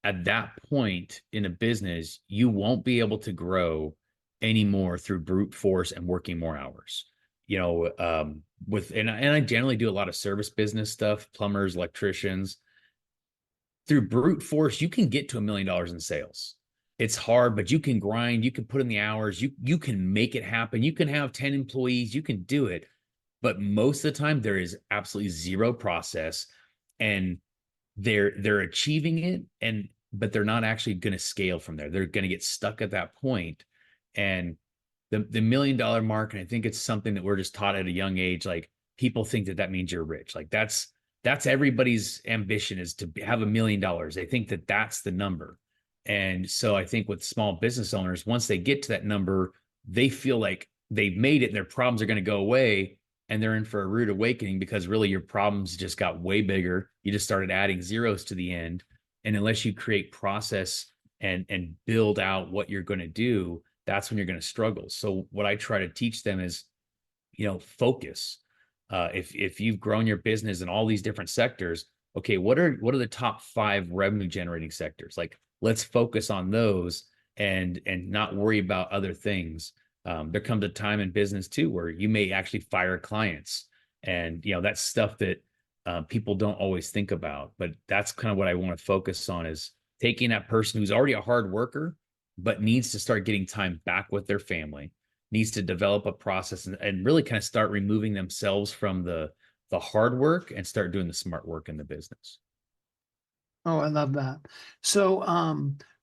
at that point in a business, you won't be able to grow anymore through brute force and working more hours. And I generally do a lot of service business stuff, plumbers, electricians. Through brute force, you can get to $1 million in sales. It's hard, but you can grind, you can put in the hours, you can make it happen. You can have 10 employees, you can do it. But most of the time there is absolutely zero process, and they're achieving it, but they're not actually going to scale from there. They're going to get stuck at that point. And the $1 million mark, and I think it's something that we're just taught at a young age. Like, people think that means you're rich. Like that's everybody's ambition, is to have $1 million. They think that that's the number. And so I think with small business owners, once they get to that number, they feel like they've made it and their problems are going to go away, and they're in for a rude awakening, because really your problems just got way bigger. You just started adding zeros to the end. And unless you create process and build out what you're going to do, that's when you're going to struggle. So what I try to teach them is, focus. If you've grown your business in all these different sectors, okay, what are the top 5 revenue generating sectors? Like, let's focus on those and not worry about other things. There comes a time in business too where you may actually fire clients, and that's stuff that people don't always think about. But that's kind of what I want to focus on, is taking that person who's already a hard worker but needs to start getting time back with their family, needs to develop a process, and really kind of start removing themselves from the hard work and start doing the smart work in the business. Oh, I love that. So,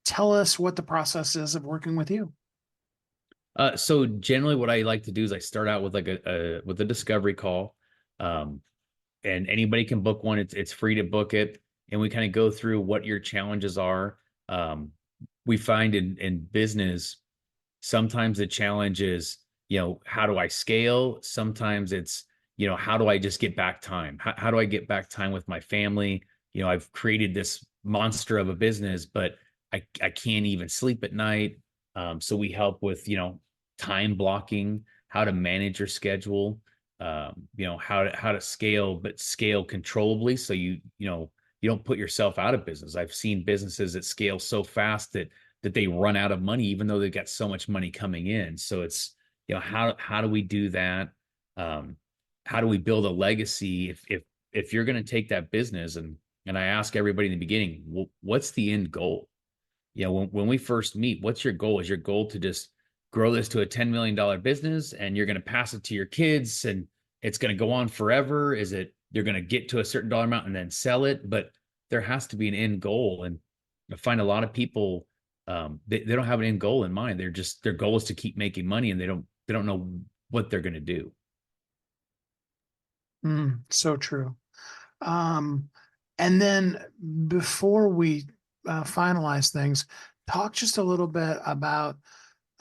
tell us what the process is of working with you. So generally what I like to do is I start out with like with a discovery call. Um, and anybody can book one. It's free to book it. And we kind of go through what your challenges are. We find in business, sometimes the challenge is, how do I scale? Sometimes it's, how do I just get back time? How do I get back time with my family? I've created this monster of a business, but I can't even sleep at night. So we help with, time blocking, how to manage your schedule, how to scale, but scale controllably. So you don't put yourself out of business. I've seen businesses that scale so fast that they run out of money, even though they've got so much money coming in. So it's, how do we do that? How do we build a legacy? If you're going to take that business, and I ask everybody in the beginning, well, what's the end goal? When we first meet, what's your goal? Is your goal to just grow this to a $10 million business and you're going to pass it to your kids and it's going to go on forever? Is it you're going to get to a certain dollar amount and then sell it? But there has to be an end goal. And I find a lot of people, they don't have an end goal in mind. Their goal is to keep making money, and they don't know what they're going to do. So true. And then before we finalize things, talk just a little bit about,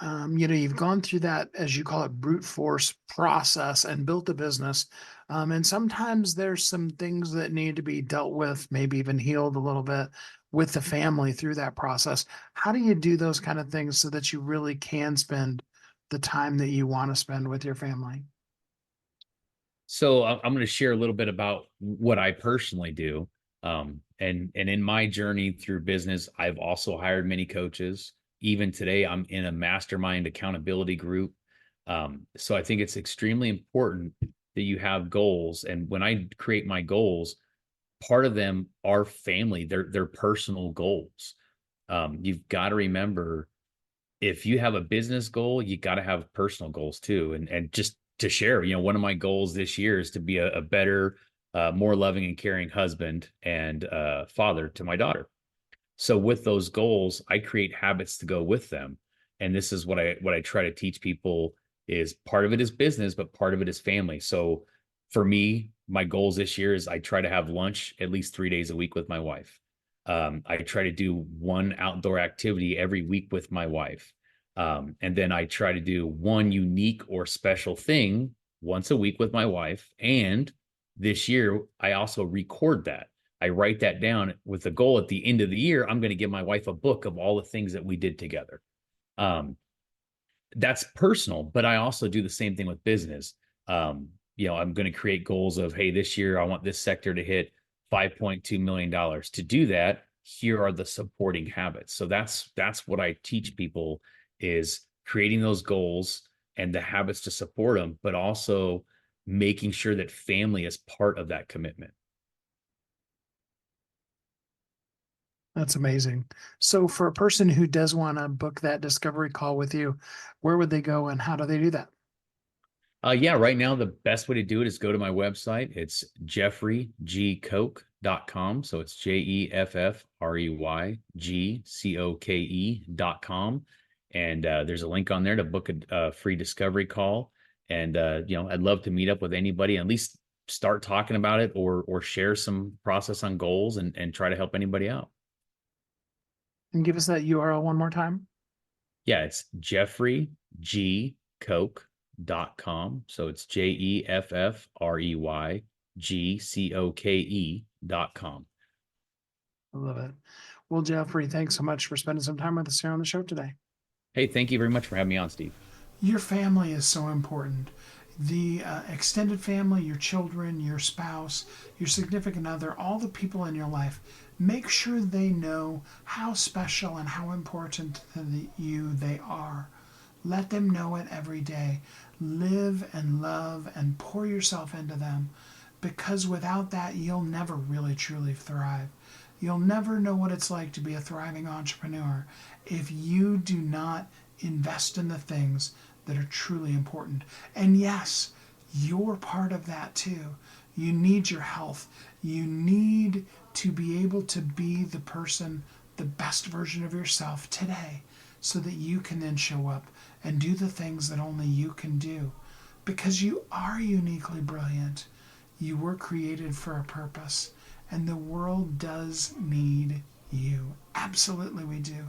you've gone through that, as you call it, brute force process and built a business. And sometimes there's some things that need to be dealt with, maybe even healed a little bit with the family through that process. How do you do those kind of things so that you really can spend the time that you want to spend with your family? So I'm going to share a little bit about what I personally do. And in my journey through business, I've also hired many coaches. Even today, I'm in a mastermind accountability group. So I think it's extremely important that you have goals. And when I create my goals, part of them are family, they're personal goals. You've got to remember, if you have a business goal, you got to have personal goals too. And just to share, one of my goals this year is to be a better, more loving and caring husband and father to my daughter. So with those goals, I create habits to go with them. And this is what I try to teach people, is part of it is business, but part of it is family. So for me, my goals this year is I try to have lunch at least 3 days a week with my wife. I try to do one outdoor activity every week with my wife. And then I try to do one unique or special thing once a week with my wife. And this year, I also record that. I write that down with the goal at the end of the year, I'm going to give my wife a book of all the things that we did together. That's personal, but I also do the same thing with business. I'm going to create goals of, hey, this year I want this sector to hit $5.2 million. To do that, here are the supporting habits. So that's what I teach people, is creating those goals and the habits to support them, but also making sure that family is part of that commitment. That's amazing. So for a person who does want to book that discovery call with you, where would they go and how do they do that? Right now, the best way to do it is go to my website. It's jeffreygcoke.com. So it's JEFFREYGCOKE.com. And there's a link on there to book a free discovery call. And, I'd love to meet up with anybody, at least start talking about it, or share some process on goals and try to help anybody out. And give us that URL one more time. Yeah, it's jeffreygcoke.com. So it's JEFFREYGCOKE.com. I love it. Well, Jeffrey, thanks so much for spending some time with us here on the show today. Hey, thank you very much for having me on, Steve. Your family is so important. the extended family, your children, your spouse, your significant other, all the people in your life, make sure they know how special and how important to you they are. Let them know it every day. Live and love and pour yourself into them, because without that, you'll never really truly thrive. You'll never know what it's like to be a thriving entrepreneur if you do not invest in the things that are truly important. And yes, you're part of that too. You need your health. You need to be able to be the person, the best version of yourself today, so that you can then show up and do the things that only you can do. Because you are uniquely brilliant. You were created for a purpose, and the world does need you. Absolutely we do.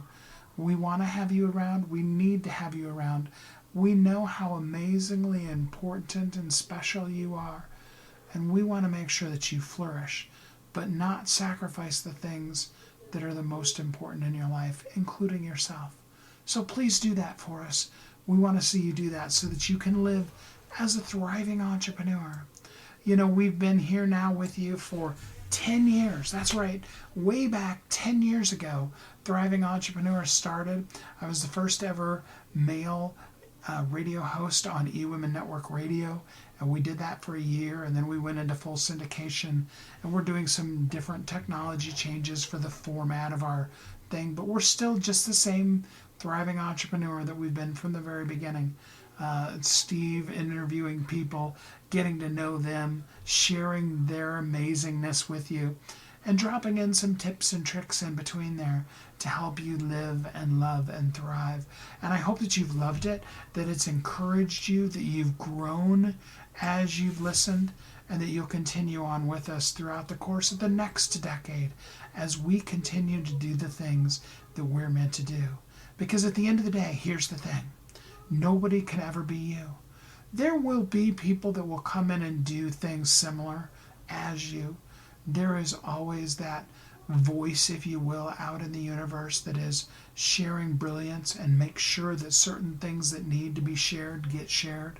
We want to have you around. We need to have you around. We know how amazingly important and special you are, and we want to make sure that you flourish, but not sacrifice the things that are the most important in your life, including yourself. So please do that for us. We want to see you do that so that you can live as a thriving entrepreneur. You know, we've been here now with you for 10 years. That's right. Way back 10 years ago, Thriving Entrepreneur started. I was the first ever male radio host on eWomen Network Radio, and we did that for a year, and then we went into full syndication, and we're doing some different technology changes for the format of our thing, but we're still just the same thriving entrepreneur that we've been from the very beginning. Steve interviewing people, getting to know them, sharing their amazingness with you, and dropping in some tips and tricks in between there to help you live and love and thrive. And I hope that you've loved it, that it's encouraged you, that you've grown as you've listened, and that you'll continue on with us throughout the course of the next decade as we continue to do the things that we're meant to do. Because at the end of the day, here's the thing. Nobody can ever be you. There will be people that will come in and do things similar as you. There is always that voice, if you will, out in the universe that is sharing brilliance and make sure that certain things that need to be shared get shared.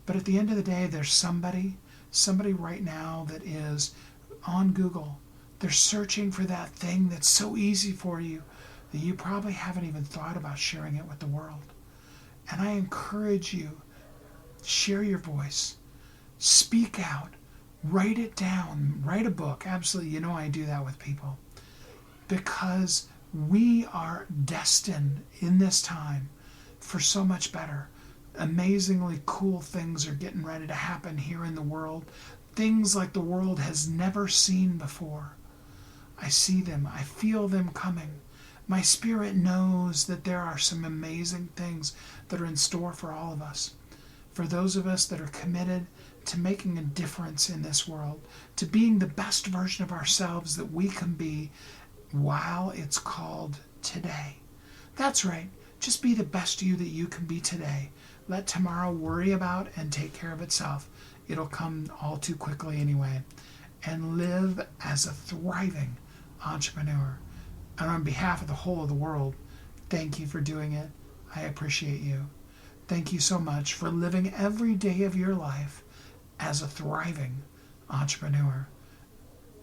But at the end of the day, there's somebody right now that is on Google. They're searching for that thing that's so easy for you that you probably haven't even thought about sharing it with the world. And I encourage you, share your voice, speak out, write it down, write a book. Absolutely, you know I do that with people. Because we are destined in this time for so much better. Amazingly cool things are getting ready to happen here in the world. Things like the world has never seen before. I see them, I feel them coming. My spirit knows that there are some amazing things that are in store for all of us. For those of us that are committed to making a difference in this world, to being the best version of ourselves that we can be while it's called today. That's right. Just be the best you that you can be today. Let tomorrow worry about and take care of itself. It'll come all too quickly anyway. And live as a thriving entrepreneur. And on behalf of the whole of the world, thank you for doing it. I appreciate you. Thank you so much for living every day of your life as a thriving entrepreneur.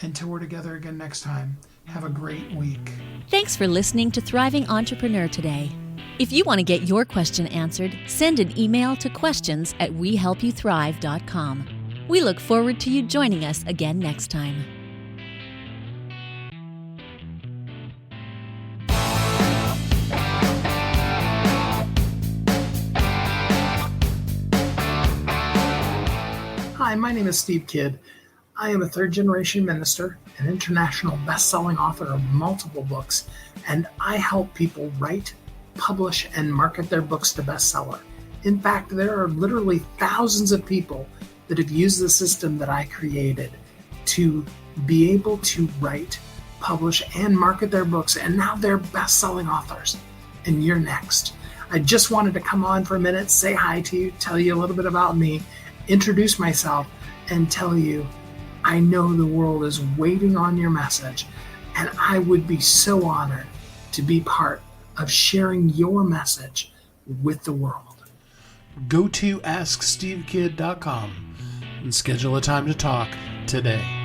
Until we're together again next time, have a great week. Thanks for listening to Thriving Entrepreneur today. If you want to get your question answered, send an email to questions@wehelpyouthrive.com. We look forward to you joining us again next time. Hi, my name is Steve Kidd. I am a third-generation minister, an international best-selling author of multiple books, and I help people write, publish, and market their books to bestseller. In fact, there are literally thousands of people that have used the system that I created to be able to write, publish, and market their books, and now they're best-selling authors. And you're next. I just wanted to come on for a minute, say hi to you, tell you a little bit about me, introduce myself, and tell you I know the world is waiting on your message, and I would be so honored to be part of sharing your message with the world. Go to AskSteveKid.com and schedule a time to talk today.